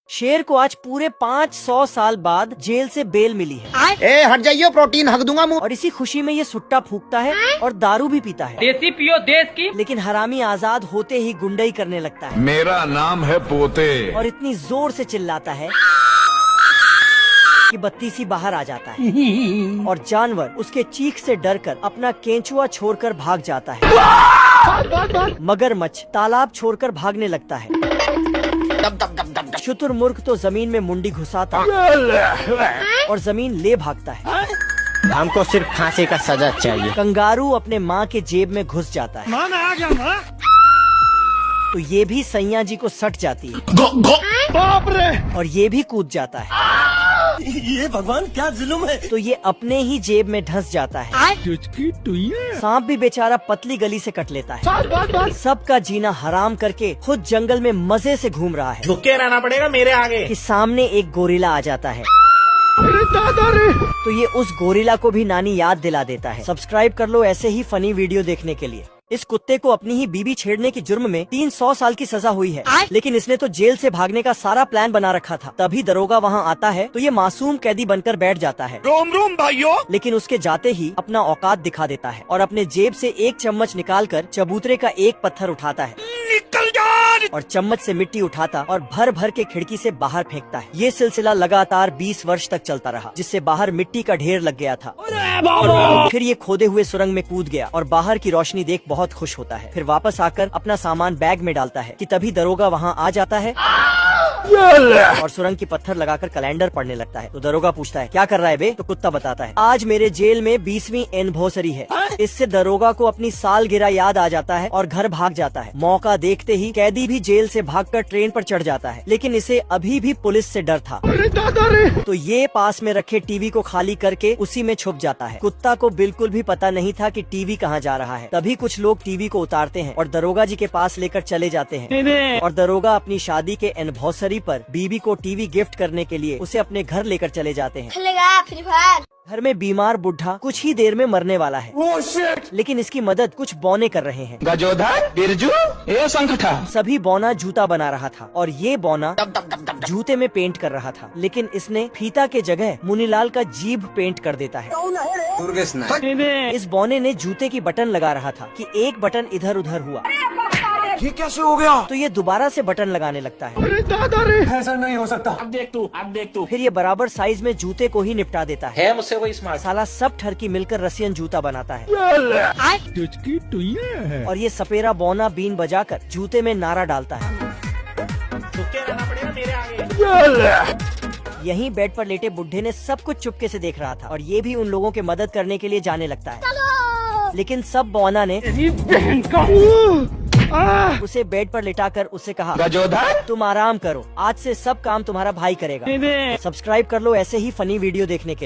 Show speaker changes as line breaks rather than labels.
शेर को आज पूरे 500 साल बाद जेल से बेल मिली है।
ए हट जाइयो, प्रोटीन हक दूंगा मुंह।
और इसी खुशी में ये सुट्टा फूकता है और दारू भी पीता है।
देसी पियो देश की।
लेकिन हरामी आजाद होते ही गुंडई करने लगता है।
मेरा नाम है पोते।
और इतनी जोर से चिल्लाता है कि बत्तीसी बाहर आ जाता है और जानवर उसके चीख से डरकर अपना केंचुआ छोड़कर भाग जाता है। मगरमच्छ तालाब छोड़कर भागने लगता है। शुतुरमुर्ग तो जमीन में मुंडी घुसाता और जमीन ले भागता है।
हमको सिर्फ फांसी का सजा चाहिए।
कंगारू अपने माँ के जेब में घुस जाता है तो ये भी सैया जी को सट जाती है।
बाप रे!
और ये भी कूद जाता है।
ये भगवान क्या जुल्म है।
तो ये अपने ही जेब में धंस जाता है। सांप भी बेचारा पतली गली से कट लेता है। सबका जीना हराम करके खुद जंगल में मजे से घूम रहा है
झुक के रहना पड़ेगा मेरे आगे।
कि सामने एक गोरिल्ला आ जाता है। तो ये उस गोरिल्ला को भी नानी याद दिला देता है। सब्सक्राइब कर लो ऐसे ही फनी वीडियो देखने के लिए। इस कुत्ते को अपनी ही बीबी छेड़ने के जुर्म में 300 साल की सजा हुई है। लेकिन इसने तो जेल से भागने का सारा प्लान बना रखा था। तभी दरोगा वहाँ आता है तो ये मासूम कैदी बनकर बैठ जाता है।
रोम रोम भाइयों।
लेकिन उसके जाते ही अपना औकात दिखा देता है और अपने जेब से एक चम्मच निकालकर चबूतरे का एक पत्थर उठाता है।
निकल जा!
और चम्मच से मिट्टी उठाता और भर भर के खिड़की से बाहर फेंकता है। ये सिलसिला लगातार 20 वर्ष तक चलता रहा, जिससे बाहर मिट्टी का ढेर लग गया था। फिर ये खोदे हुए सुरंग में कूद गया और बाहर की रोशनी देख बहुत खुश होता है। फिर वापस आकर अपना सामान बैग में डालता है कि तभी दरोगा वहाँ आ जाता है और सुरंग की पत्थर लगाकर कैलेंडर पढ़ने लगता है। तो दरोगा पूछता है क्या कर रहा है बे? तो कुत्ता बताता है आज मेरे जेल में 20वीं एनिवर्सरी है। इससे दरोगा को अपनी सालगिरह याद आ जाता है और घर भाग जाता है। मौका देखते ही कैदी भी जेल से भागकर ट्रेन पर चढ़ जाता है। लेकिन इसे अभी भी पुलिस से डर था। तो ये पास में रखे टीवी को खाली करके उसी में छुप जाता है। कुत्ता को बिल्कुल भी पता नहीं था कि टीवी कहाँ जा रहा है। तभी कुछ लोग टीवी को उतारते हैं और दरोगा जी के पास लेकर चले जाते हैं। और दरोगा अपनी शादी के एनिवर्सरी पर बीबी को टीवी गिफ्ट करने के लिए उसे अपने घर लेकर चले जाते हैं।
Free fire.
घर में बीमार बुढ़ा कुछ ही देर में मरने वाला है। लेकिन इसकी मदद कुछ बौने कर रहे हैं।
गजोधर, बिरजू, ए संगठा।
सभी बौना जूता बना रहा था और ये बौना जूते में पेंट कर रहा था। लेकिन इसने फीता के जगह मुनीलाल का जीभ पेंट कर देता है। इस बौने ने जूते की बटन लगा रहा था कि एक बटन इधर उधर हुआ।
ये कैसे हो गया?
तो ये दोबारा से बटन लगाने लगता है।
अरे दादा रे! ऐसा नहीं हो सकता। अब देख तू।
फिर ये बराबर साइज में जूते को ही निपटा देता है।
मुझसे कोई स्मार्ट।
साला सब ठरकी मिलकर रसियन जूता बनाता है। और ये सपेरा बौना बीन बजाकर जूते में नारा डालता है।
झुक के रहना पड़ेगा मेरे आगे।
यहीं बेड पर लेटे बुढ़े ने सब कुछ चुपके से देख रहा था और ये भी उन लोगों के मदद करने के लिए जाने लगता है। लेकिन सब बौना ने उसे बेड पर लिटाकर उसे कहा
गजोधर,
तुम आराम करो, आज से सब काम तुम्हारा भाई करेगा। सब्सक्राइब कर लो ऐसे ही फनी वीडियो देखने के लिए।